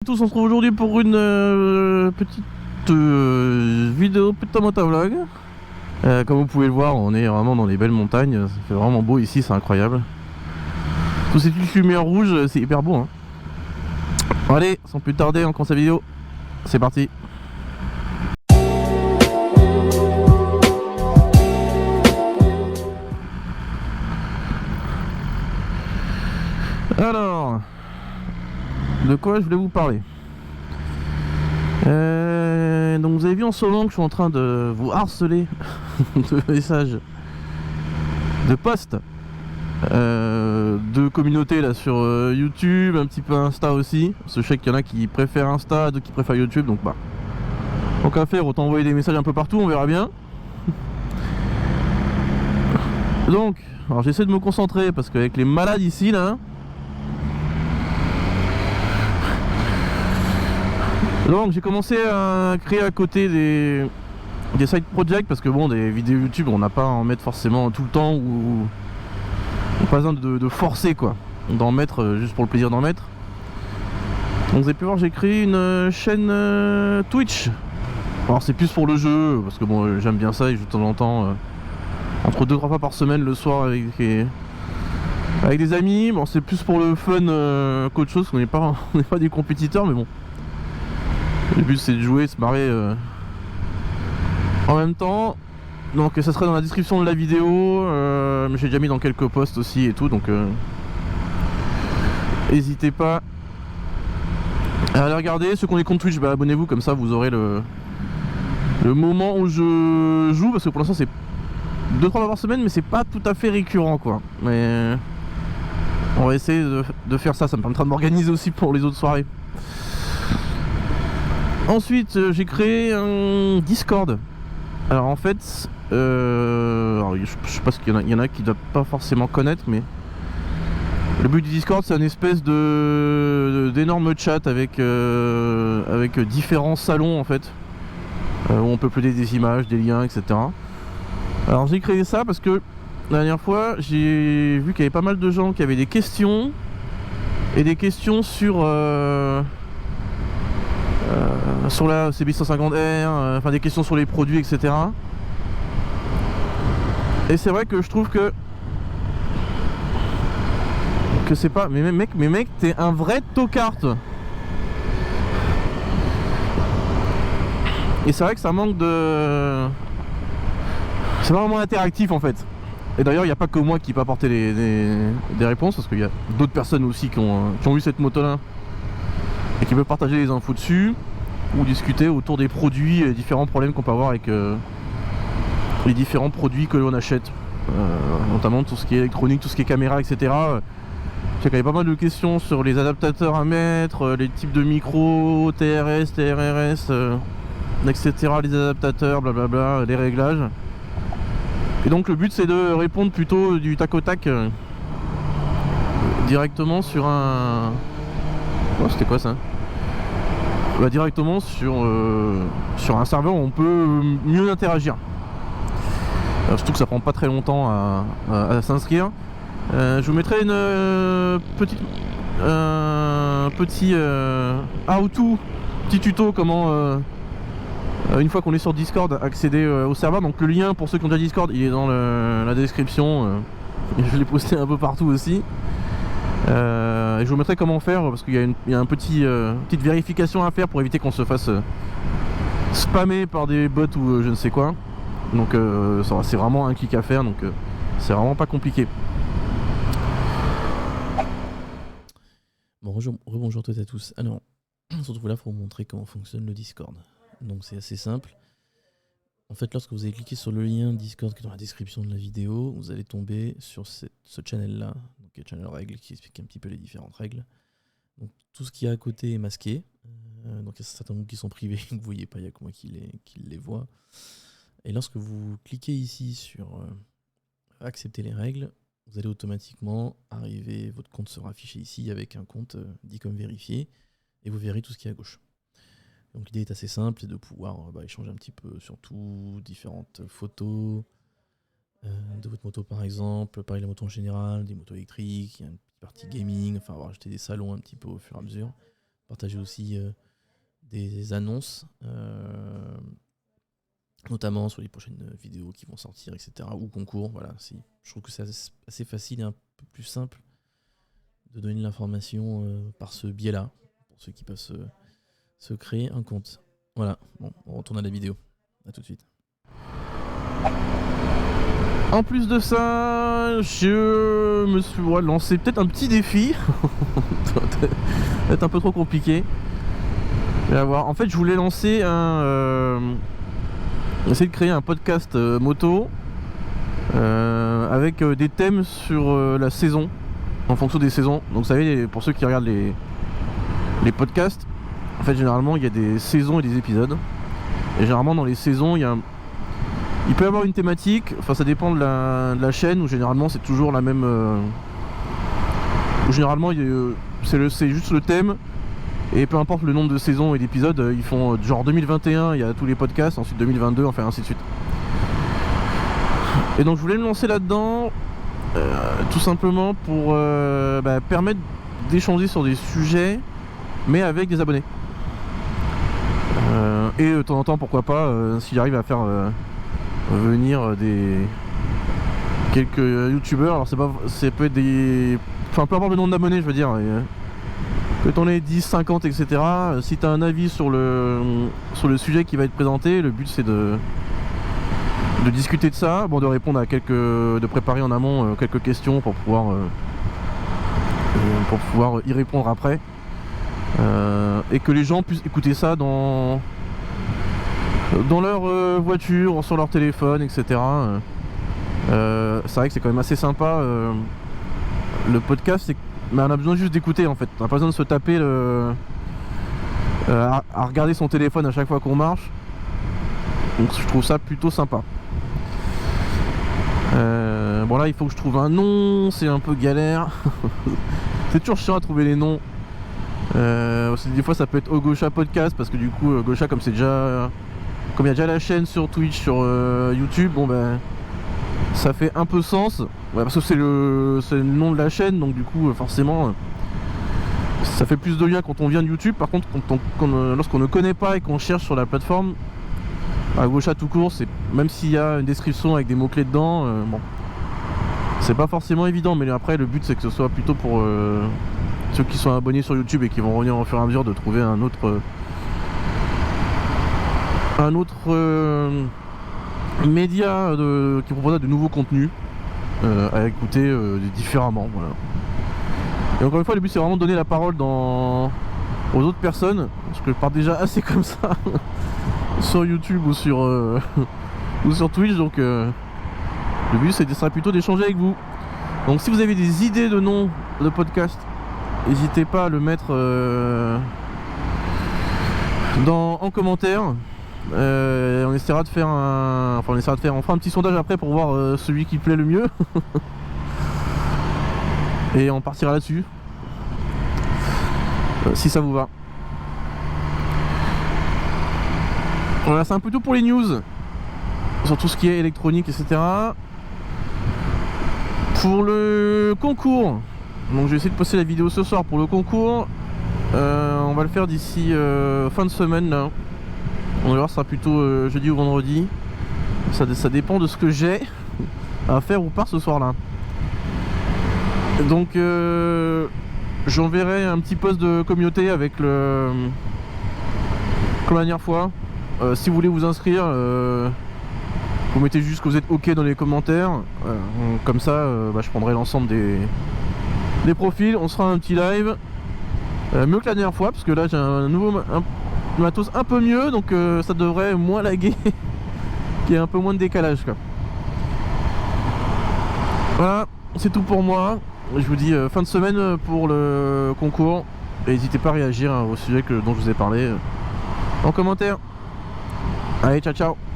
Tous, on se retrouve aujourd'hui pour une petite vidéo putain motovlog. Comme vous pouvez le voir, on est vraiment dans les belles montagnes, ça fait vraiment beau ici, c'est incroyable. Toutes ces petites lumières rouges, c'est hyper beau, hein. Bon, allez, sans plus tarder, on commence la vidéo, c'est parti. Alors, de quoi je voulais vous parler? Donc vous avez vu en ce moment que je suis en train de vous harceler de messages, de posts, de communautés là sur YouTube, un petit peu Insta aussi. Parce que je sais qu'il y en a qui préfèrent Insta, d'autres qui préfèrent YouTube, donc bah, tant qu'à faire, autant envoyer des messages un peu partout, on verra bien. Donc, alors j'essaie de me concentrer parce qu'avec les malades ici là. Donc j'ai commencé à créer à côté des side projects parce que bon, des vidéos YouTube on n'a pas à en mettre forcément tout le temps ou pas besoin de forcer quoi, d'en mettre juste pour le plaisir d'en mettre. Donc vous avez pu voir, j'ai créé une chaîne Twitch. Alors c'est plus pour le jeu parce que bon, j'aime bien ça et je joue de temps en temps entre 2-3 fois par semaine le soir avec des amis. Bon, c'est plus pour le fun qu'autre chose, on n'est pas des compétiteurs, mais bon, le but c'est de jouer, de se marrer en même temps. Donc ça sera dans la description de la vidéo, mais j'ai déjà mis dans quelques posts aussi et tout, donc n'hésitez pas à aller regarder. Ceux qui ont des comptes Twitch, bah abonnez-vous, comme ça vous aurez le moment où je joue, parce que pour l'instant c'est 2-3 fois par semaine, mais c'est pas tout à fait récurrent quoi. Mais on va essayer de faire ça, ça me permettra de m'organiser aussi pour les autres soirées. Ensuite j'ai créé un Discord. Alors en fait, alors, je sais pas, qu'il y en a qui ne doivent pas forcément connaître, mais le but du Discord c'est une espèce d'énorme chat avec différents salons en fait, où on peut uploader des images, des liens, etc. Alors j'ai créé ça parce que la dernière fois j'ai vu qu'il y avait pas mal de gens qui avaient des questions, et des questions sur la CB150R, enfin des questions sur les produits, etc. Et c'est vrai que je trouve que c'est pas... Mais mec, t'es un vrai tocard. Et c'est vrai que ça manque de... C'est pas vraiment interactif en fait. Et d'ailleurs il n'y a pas que moi qui peux apporter des réponses, parce qu'il y a d'autres personnes aussi qui ont eu cette moto là et qui peuvent partager les infos dessus, ou discuter autour des produits et des différents problèmes qu'on peut avoir avec les différents produits que l'on achète, notamment tout ce qui est électronique, tout ce qui est caméra, etc. Je sais qu'il y avait pas mal de questions sur les adaptateurs à mettre, les types de micros, TRS, TRRS, etc. Les adaptateurs, blablabla, les réglages. Et donc le but c'est de répondre plutôt du tac au tac, directement sur un... Oh, c'était quoi ça? Bah, directement sur un serveur où on peut mieux interagir. Surtout que ça prend pas très longtemps à s'inscrire. Je vous mettrai une petit how-to, petit tuto comment une fois qu'on est sur Discord accéder au serveur. Donc le lien pour ceux qui ont déjà Discord, il est dans la description, et je l'ai posté un peu partout aussi. Et je vous mettrai comment faire, parce qu'il y a une petite vérification à faire pour éviter qu'on se fasse spammer par des bots ou je ne sais quoi. Donc c'est vraiment un clic à faire, donc c'est vraiment pas compliqué. Bon, rebonjour toutes et à tous. Alors, on se retrouve là pour vous montrer comment fonctionne le Discord. Donc c'est assez simple. En fait, lorsque vous allez cliquer sur le lien Discord qui est dans la description de la vidéo, vous allez tomber sur ce channel là, donc le channel règles qui explique un petit peu les différentes règles. Donc tout ce qui est à côté est masqué. Donc il y a certains groupes qui sont privés que vous ne voyez pas, il n'y a que moi qui les vois. Et lorsque vous cliquez ici sur accepter les règles, vous allez automatiquement arriver, votre compte sera affiché ici avec un compte dit comme vérifié, et vous verrez tout ce qui est à gauche. Donc l'idée est assez simple, c'est de pouvoir échanger un petit peu sur tout, différentes photos de votre moto par exemple, pareil la moto en général, des motos électriques, il y a une petite partie gaming, enfin avoir acheté des salons un petit peu au fur et à mesure. partager aussi des annonces, notamment sur les prochaines vidéos qui vont sortir, etc. ou concours. Voilà, je trouve que c'est assez facile et un peu plus simple de donner de l'information par ce biais-là, pour ceux qui peuvent se créer un compte. Voilà, bon, on retourne à la vidéo. À tout de suite. En plus de ça, je me suis lancé peut-être un petit défi. Peut-être un peu trop compliqué. En fait, je voulais lancer essayer de créer un podcast moto avec des thèmes sur la saison, en fonction des saisons. Donc vous savez, pour ceux qui regardent les podcasts, en fait généralement il y a des saisons et des épisodes. Et généralement dans les saisons il peut y avoir une thématique, enfin ça dépend de la chaîne, où généralement c'est toujours la même... où généralement c'est juste le thème, et peu importe le nombre de saisons et d'épisodes, ils font genre 2021, il y a tous les podcasts, ensuite 2022, enfin ainsi de suite. Et donc je voulais me lancer là-dedans, tout simplement pour permettre d'échanger sur des sujets, mais avec des abonnés. Et de temps en temps, pourquoi pas, si j'arrive à faire venir quelques youtubeurs, alors ça peut être peu importe le nombre d'abonnés, je veux dire, que t'en aies 10, 50, etc. Si t'as un avis sur le sujet qui va être présenté, le but c'est de discuter de ça, de répondre de préparer en amont quelques questions pour pouvoir y répondre après, et que les gens puissent écouter ça dans leur voiture, sur leur téléphone, etc. C'est vrai que c'est quand même assez sympa. Le podcast, mais on a besoin juste d'écouter en fait. On n'a pas besoin de se taper à regarder son téléphone à chaque fois qu'on marche. Donc je trouve ça plutôt sympa. Bon là il faut que je trouve un nom, c'est un peu galère. C'est toujours chiant à trouver les noms. Des fois ça peut être Ogosha Podcast, parce que du coup Ogosha, comme il y a déjà la chaîne sur Twitch, sur YouTube, ça fait un peu sens, parce que c'est le nom de la chaîne, donc du coup forcément ça fait plus de liens quand on vient de YouTube. Par contre lorsqu'on ne connaît pas et qu'on cherche sur la plateforme, Ogosha tout court, même s'il y a une description avec des mots clés dedans, c'est pas forcément évident. Mais après le but c'est que ce soit plutôt pour ceux qui sont abonnés sur YouTube et qui vont revenir au fur et à mesure de trouver un autre média qui propose de nouveaux contenus à écouter différemment. Voilà. Et encore une fois, le but c'est vraiment de donner la parole aux autres personnes, parce que je pars déjà assez comme ça sur YouTube ou sur Twitch, donc le but ça sera plutôt d'échanger avec vous. Donc si vous avez des idées de noms de podcast, n'hésitez pas à le mettre en commentaire. On essaiera de faire on fera un petit sondage après pour voir celui qui plaît le mieux. Et on partira là-dessus, si ça vous va. Voilà, c'est un peu tout pour les news sur tout ce qui est électronique, etc. Pour le concours, donc je vais essayer de poster la vidéo ce soir pour le concours. On va le faire d'ici fin de semaine là. On va voir, ce sera plutôt jeudi ou vendredi. Ça dépend de ce que j'ai à faire ou pas ce soir là. Donc j'enverrai un petit post de communauté avec comme la dernière fois. Si vous voulez vous inscrire, vous mettez juste que vous êtes ok dans les commentaires. Comme ça je prendrai l'ensemble des profils. On se fera un petit live mieux que la dernière fois, parce que là j'ai un matos un peu mieux, donc ça devrait moins laguer. Qu'il y ait un peu moins de décalage quoi. Voilà, c'est tout pour moi. Je vous dis fin de semaine pour le concours. Et n'hésitez pas à réagir au sujet dont je vous ai parlé en commentaire. Allez, ciao ciao.